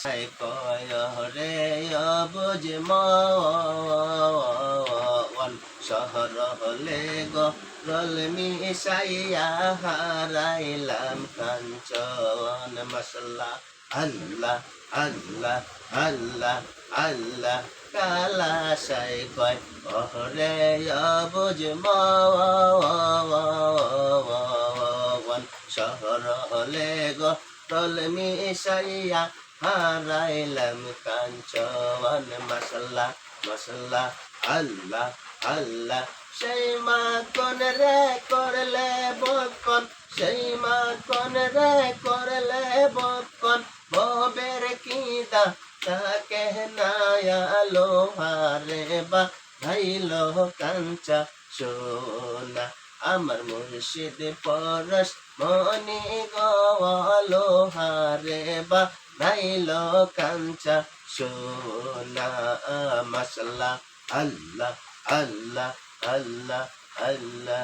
কয় রে অবুঝ মন শহর হলে গরল মিশাইয়া হারাইলাম কাঞ্চন মশলা আল্লাহ আল্লাহ আল্লাহ আল্লাহ কালা সাই কয় ওরে অবুঝ মন শহর হলে গরল মিশাইয়া হারাইলাম কাঞ্চন মশলা মশলা আল্লাহ আল্লাহ সেই মা কোন রে করলে বকন সেই মা কোন রে করলে বকন ববের কিদা তাকে নায়ালো হারে বা ভাইলো কাঞ্চা সোনা আমার মুর্শিদ পরশ মনি গওয়ালো হারে বা ভাইলো কাঞ্চা সোনা মশলা আল্লাহ আল্লাহ আল্লাহ আল্লাহ